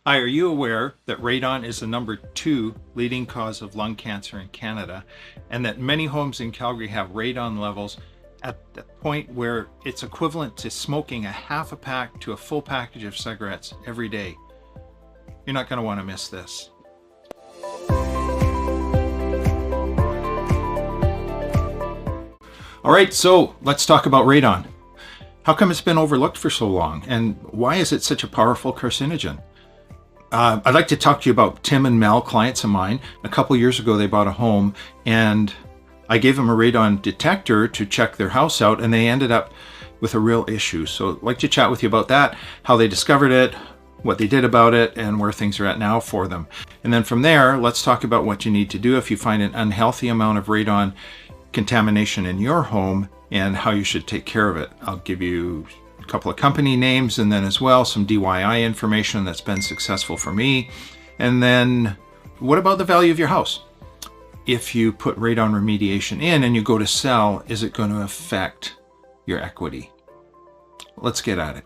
Hi, are you aware that radon is the #2 leading cause of lung cancer in Canada, and that many homes in Calgary have radon levels at the point where it's equivalent to smoking a half a pack to a full package of cigarettes every day? You're not going to want to miss this. All right, so let's talk about radon. How come it's been overlooked for so long, and why is it such a powerful carcinogen? I'd like to talk to you about Tim and Mel, clients of mine. A couple years ago, they bought a home, and I gave them a radon detector to check their house out, and they ended up with a real issue. So I'd like to chat with you about that, how they discovered it, what they did about it, and where things are at now for them. And then from there, let's talk about what you need to do if you find an unhealthy amount of radon contamination in your home and how you should take care of it. I'll give you a couple of company names and then as well some DIY information that's been successful for me. And then what about the value of your house? If you put radon remediation in and you go to sell, is it going to affect your equity? Let's get at it.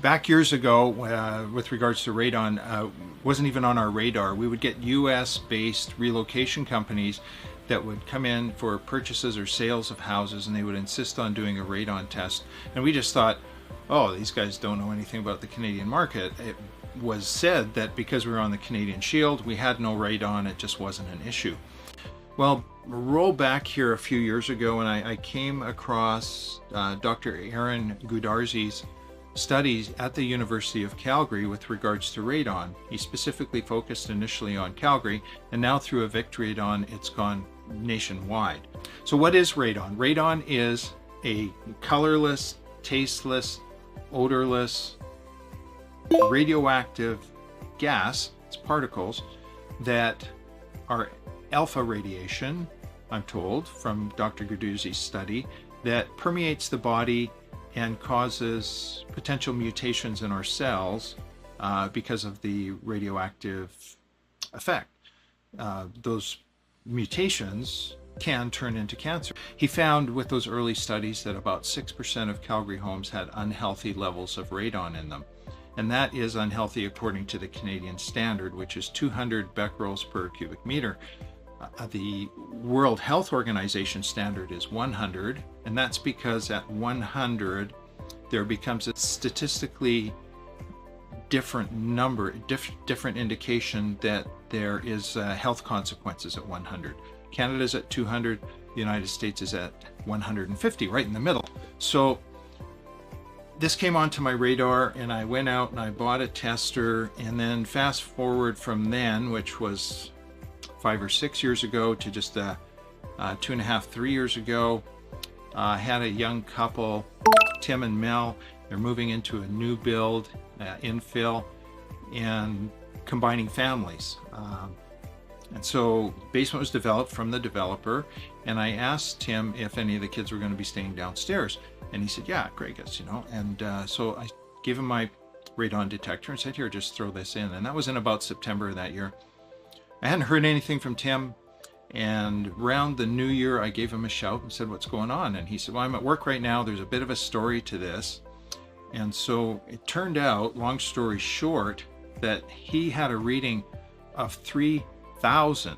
Back years ago, with regards to radon, wasn't even on our radar. We would get US-based relocation companies that would come in for purchases or sales of houses, and they would insist on doing a radon test. And we just thought, oh, these guys don't know anything about the Canadian market. It was said that because we were on the Canadian Shield, we had no radon, it just wasn't an issue. Well, roll back here a few years ago, and I came across Dr. Aaron Goodarzi's studies at the University of Calgary with regards to radon. He specifically focused initially on Calgary, and now through Radon, it's gone nationwide. So what is radon? Radon is a colorless, tasteless, odorless, radioactive gas, it's particles, that are alpha radiation, I'm told, from Dr. Goodarzi's study, that permeates the body and causes potential mutations in our cells because of the radioactive effect. Those mutations can turn into cancer. He found with those early studies that about 6% of Calgary homes had unhealthy levels of radon in them. And that is unhealthy according to the Canadian standard, which is 200 becquerels per cubic meter. The World Health Organization standard is 100, and that's because at 100 there becomes a statistically different number, different indication that there is health consequences at 100. Canada's at 200, the United States is at 150, right in the middle. So this came onto my radar, and I went out and I bought a tester, and then fast forward from then, which was 5 or 6 years ago, to just 2.5, 3 years ago. I had a young couple, Tim and Mel. They're moving into a new build, infill, and combining families. And so basement was developed from the developer, and I asked Tim if any of the kids were going to be staying downstairs, and he said, yeah, great, guys, you know. And so I gave him my radon detector and said, here, just throw this in. And that was in about September of that year. I hadn't heard anything from Tim, and around the new year I gave him a shout and said, what's going on? And he said, well, I'm at work right now, there's a bit of a story to this. And so it turned out, long story short, that he had a reading of 3,000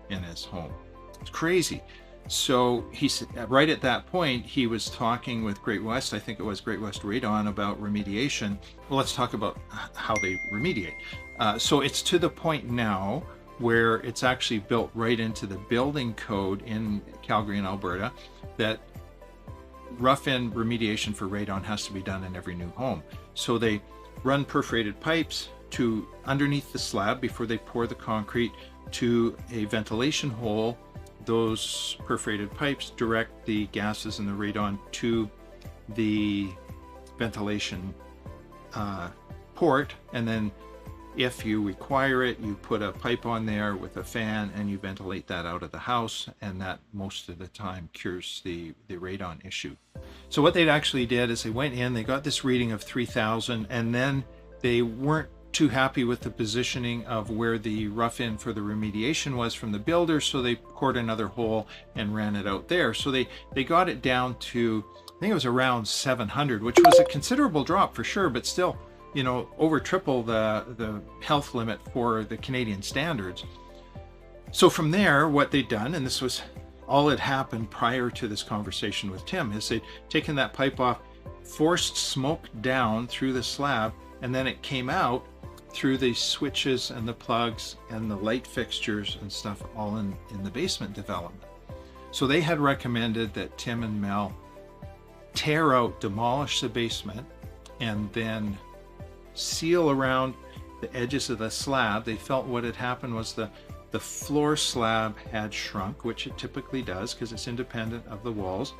in his home. It's crazy. So he said, right at that point, he was talking with Great West, I think it was Great West Radon, about remediation. Well, let's talk about how they remediate. So it's to the point now where it's actually built right into the building code in Calgary and Alberta that rough-in remediation for radon has to be done in every new home. So they run perforated pipes to underneath the slab before they pour the concrete to a ventilation hole. Those perforated pipes direct the gases and the radon to the ventilation port, and then if you require it, you put a pipe on there with a fan and you ventilate that out of the house, and that most of the time cures the radon issue. So what they actually did is they went in, they got this reading of 3,000, and then they weren't too happy with the positioning of where the rough-in for the remediation was from the builder, so they cored another hole and ran it out there. So they got it down to, I think it was around 700, which was a considerable drop for sure, but still over triple the health limit for the Canadian standards. So from there, what they'd done, and this was all had happened prior to this conversation with Tim, is they'd taken that pipe off, forced smoke down through the slab, and then it came out through the switches and the plugs and the light fixtures and stuff all in the basement development. So they had recommended that Tim and Mel tear out, demolish the basement, and then seal around the edges of the slab. They felt what had happened was the floor slab had shrunk, which it typically does because it's independent of the walls,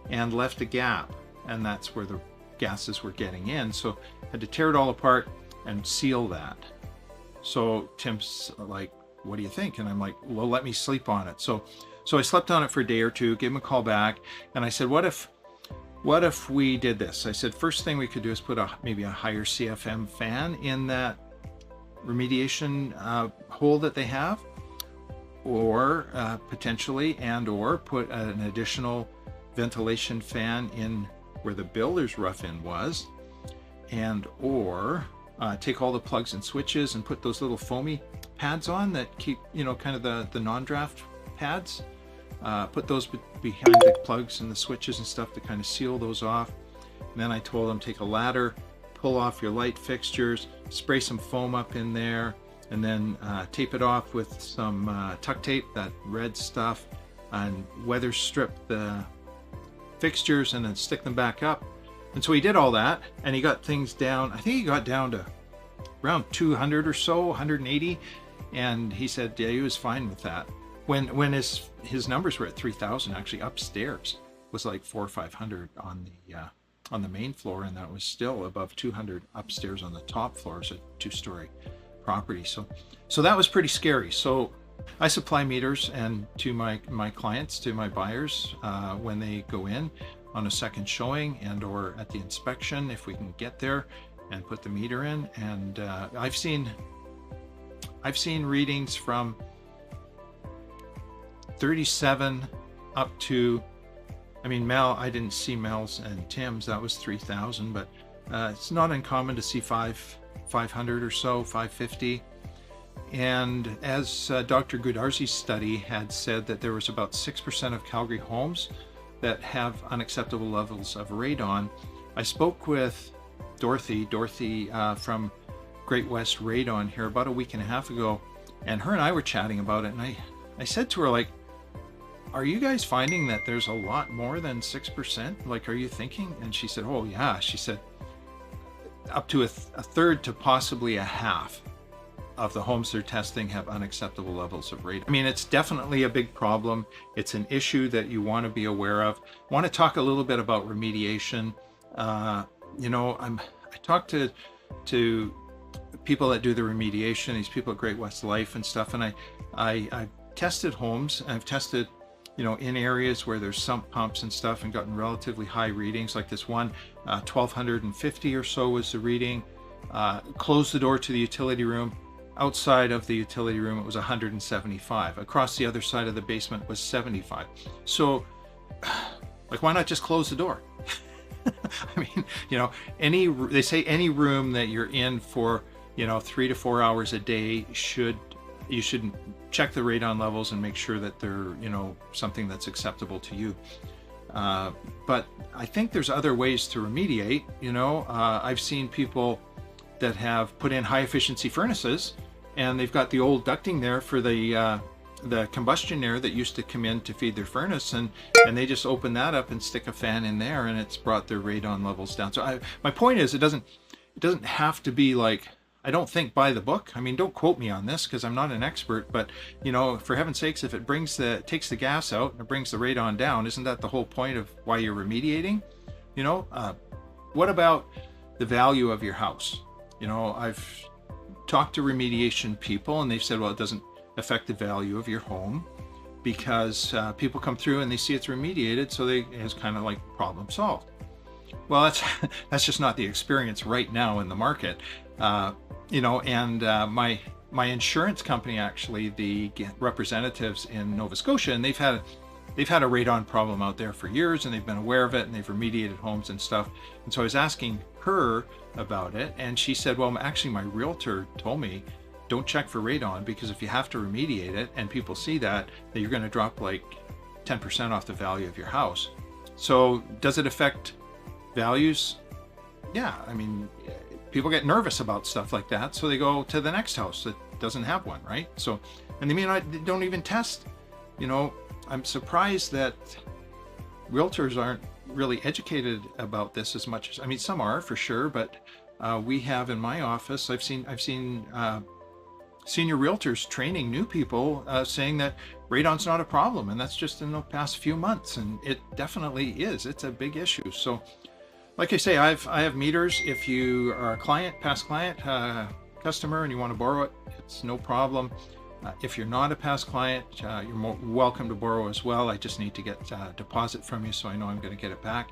and left a gap, and that's where the gases were getting in. So had to tear it all apart and seal that. So Tim's like, what do you think? And I'm like, well, let me sleep on it. So I slept on it for a day or two, gave him a call back, and I said, what if we did this? I said, first thing we could do is put maybe a higher CFM fan in that remediation hole that they have, or potentially, or put an additional ventilation fan in where the builder's rough-in was, and or take all the plugs and switches and put those little foamy pads on that keep, kind of the non-draft pads. Put those behind the plugs and the switches and stuff to kind of seal those off. And then I told them, take a ladder, pull off your light fixtures, spray some foam up in there, and then tape it off with some tuck tape, that red stuff, and weather strip the fixtures and then stick them back up. And so he did all that, and he got things down. I think he got down to around 200 or so, 180, and he said, yeah, he was fine with that. When his numbers were at 3,000, actually upstairs was like 400 or 500 on the main floor, and that was still above 200 upstairs on the top floor. It's a 2-story property, so that was pretty scary. So I supply meters and to my clients, to my buyers, when they go in on a second showing and or at the inspection, if we can get there and put the meter in. And I've seen readings from 37 up to, Mel, I didn't see Mel's and Tim's, that was 3,000, but it's not uncommon to see 500 or so, 550. And as Dr. Goodarzi's study had said, that there was about 6% of Calgary homes that have unacceptable levels of radon. I spoke with Dorothy from Great West Radon here about a week and a half ago, and her and I were chatting about it, and I said to her, like, are you guys finding that there's a lot more than 6%? Like, are you thinking? And she said, oh yeah. She said up to a third to possibly a half of the homes they're testing have unacceptable levels of radon. It's definitely a big problem. It's an issue that you want to be aware of. I want to talk a little bit about remediation. I talked to people that do the remediation, these people at Great West Life and stuff, and I tested homes. I've tested, in areas where there's sump pumps and stuff, and gotten relatively high readings. Like this one, 1,250 or so was the reading. Closed the door to the utility room. Outside of the utility room, it was 175. Across the other side of the basement was 75. So, like, why not just close the door? They say any room that you're in for, 3 to 4 hours a day you should check the radon levels and make sure that they're, something that's acceptable to you. But I think there's other ways to remediate. I've seen people that have put in high efficiency furnaces, and they've got the old ducting there for the combustion air that used to come in to feed their furnace, and they just open that up and stick a fan in there, and it's brought their radon levels down. So my point is, it doesn't have to be like, I don't think by the book. Don't quote me on this because I'm not an expert, but for heaven's sakes, if it takes the gas out and it brings the radon down, isn't that the whole point of why you're remediating? What about the value of your house? I've talked to remediation people, and they've said, well, it doesn't affect the value of your home because people come through and they see it's remediated, so it's kind of like problem solved. Well, that's just not the experience right now in the market. My insurance company, actually, the representatives in Nova Scotia, and they've had they've had a radon problem out there for years, and they've been aware of it, and they've remediated homes and stuff. And so I was asking her about it, and she said, well, actually my realtor told me don't check for radon, because if you have to remediate it and people see that you're going to drop like 10% off the value of your house. So does it affect values? Yeah, I mean, people get nervous about stuff like that, so they go to the next house that doesn't have one, right? So, and they don't even test. You know, I'm surprised that realtors aren't really educated about this as much as, I mean, some are for sure, but we have in my office, I've seen senior realtors training new people saying that radon's not a problem, and that's just in the past few months, and it definitely is. It's a big issue. So like I say, I have meters. If you are a client, past client, customer, and you want to borrow it, it's no problem. If you're not a past client, you're more welcome to borrow as well. I just need to get a deposit from you so I know I'm going to get it back.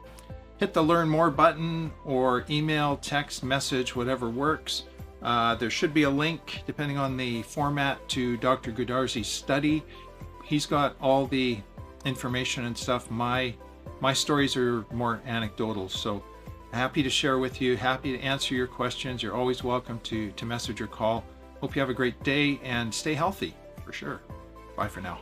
Hit the learn more button, or email, text, message, whatever works. There should be a link, depending on the format, to Dr. Goodarzi's study. He's got all the information and stuff. My stories are more anecdotal, so happy to share with you, happy to answer your questions. You're always welcome to message or call. Hope you have a great day and stay healthy, for sure. Bye for now.